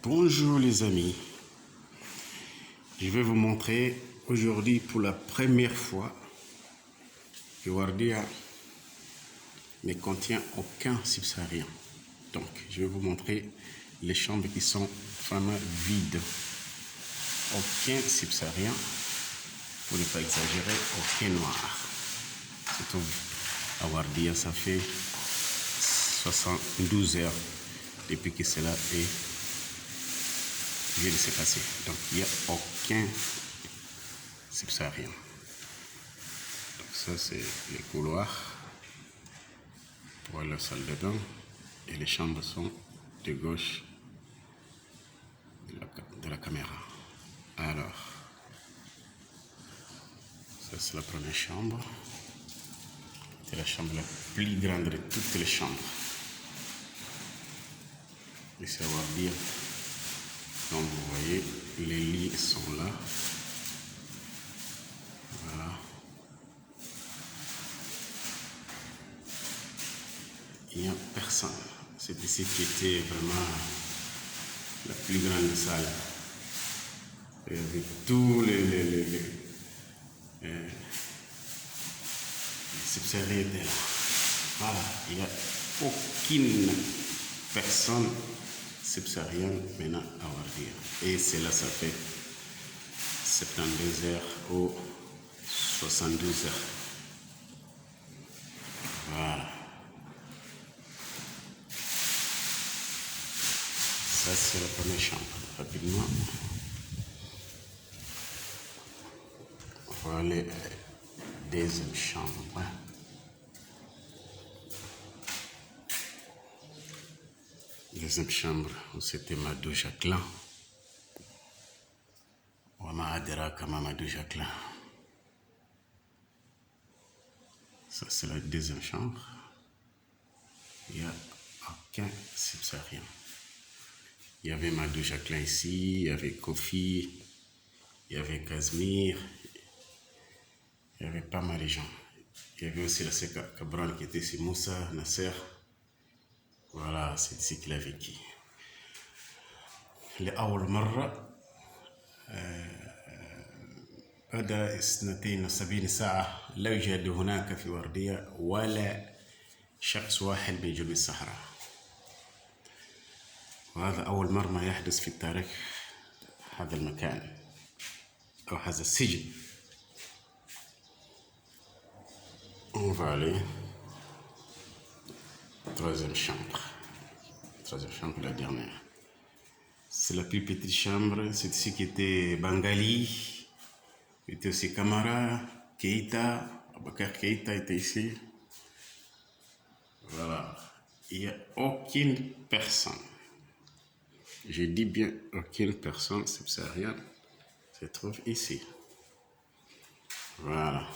Bonjour les amis, je vais vous montrer aujourd'hui pour la première fois que Wardia ne contient aucun subsaharien. Donc je vais vous montrer les chambres qui sont vraiment vides. Aucun subsaharien, pour ne pas exagérer, aucun noir. Surtout à Wardia, ça fait 72 heures depuis que cela vient de se passer. Donc il n'y a aucun subsaharien. Donc ça c'est les couloirs pour la salle de bain et les chambres sont de gauche de la caméra. Alors, ça c'est la première chambre. C'est la chambre la plus grande de toutes les chambres. Ici à Wardia, comme vous voyez, les lits sont là. Voilà. Il n'y a personne. C'est ici qui était vraiment la plus grande salle. Avec tous les subsahariens étaient là. Voilà. Il n'y a aucune personne subsaharienne maintenant à Wardia. Et cela, ça fait 72 heures ou 72 heures. Voilà. Ça, c'est la première chambre. Rapidement. Voilà la deuxième chambre. Deuxième chambre, c'était Madou Jacquelin. Wama Adera Kama Madou Jacquelin. Ça, c'est la deuxième chambre. Il n'y a aucun subsaharien. Il y avait Madou Jacquelin ici, il y avait Kofi, il y avait Casimir, il y avait pas mal de gens. Il y avait aussi la Seka Cabral qui était ici, Moussa, Nasser. Voilà, c'est ici qu'il a vécu. لأول مرة بعد 72 ساعة لا يوجد هناك في وردية ولا شخص واحد من جنوب الصحراء. وهذا أول مرة يحدث في التاريخ هذا المكان أو هذا السجن. On va aller. Troisième chambre. Troisième chambre, la dernière. C'est la plus petite chambre. C'est ici qui était Bangali. Il était aussi Kamara, Keita. Abakar Keita était ici. Voilà. Il n'y a aucune personne. Je dis bien aucune personne subsaharienne se trouve ici. Voilà.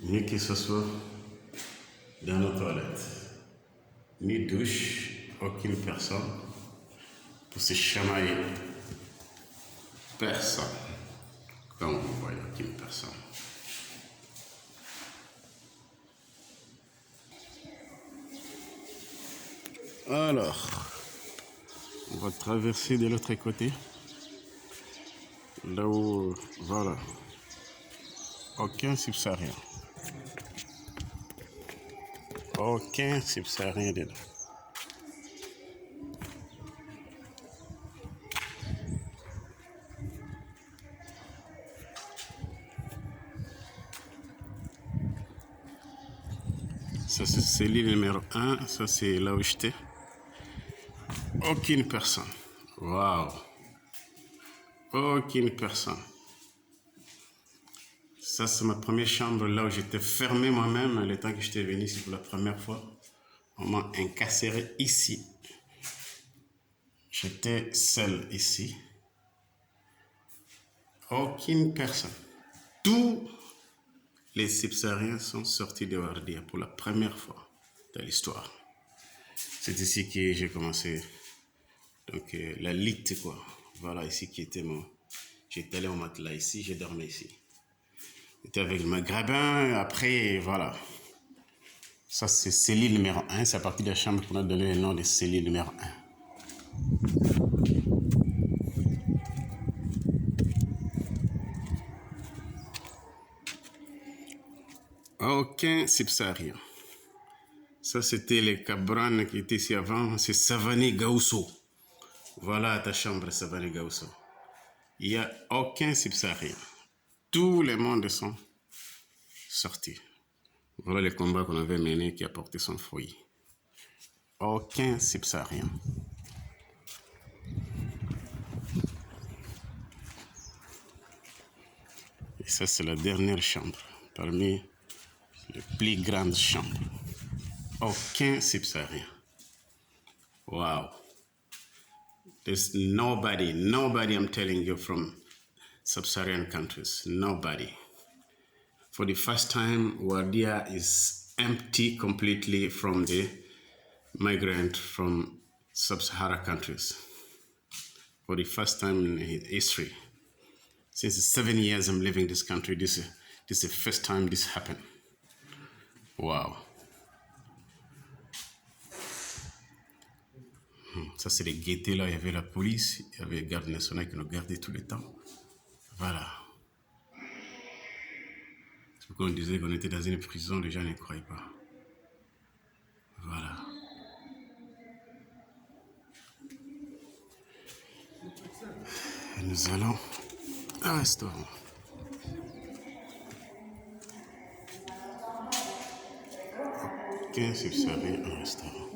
Ni que ce soit dans nos toilettes, ni douche, aucune personne pour se chamailler. Personne. Comme vous voyez, aucune personne. Alors, on va traverser de l'autre côté. Là où, voilà, aucun subsaharien. Aucun subsaharien dedans. Ça c'est l'île numéro 1, ça c'est là où j'étais. Aucune personne. Waouh. Aucune personne. Ça c'est ma première chambre là où j'étais fermé moi-même le temps que j'étais venu ici pour la première fois. On m'a incarcéré ici. J'étais seul ici. Aucune personne. Tous les subsahariens sont sortis de Wardia pour la première fois dans l'histoire. C'est ici que j'ai commencé. Donc la lite quoi. Voilà ici qui était mon... J'étais allé au matelas ici, j'ai dormi ici. J'étais avec le maghrébin, après voilà. Ça, c'est cellule numéro 1. C'est à partir de la chambre qu'on a donné le nom de cellule numéro 1. Aucun subsaharien. Ça, c'était les Cabran qui étaient ici avant. C'est Savané Gausso. Voilà ta chambre, Savané Gausso. Il n'y a aucun subsaharien. Tous les mondes sont sortis. Voilà le combat qu'on avait mené qui a porté son fruit. Aucun subsaharien. Et ça, c'est la dernière chambre, parmi les plus grandes chambres. Aucun subsaharien. Wow. There's nobody, I'm telling you, from sub-Saharan countries. Nobody. For the first time, Wardia is empty completely from the migrant from sub-Saharan countries. For the first time in history. Since 7 years I'm living in this country, this is the first time this happened. Wow. Ça, c'est les gaietés là. Il y avait la police, il y avait le garde national qui nous gardait tout le temps. Voilà. C'est pourquoi on disait qu'on était dans une prison, les gens ne croyaient pas. Voilà. Et nous allons à un restaurant. Aucun subsaharien à un restaurant.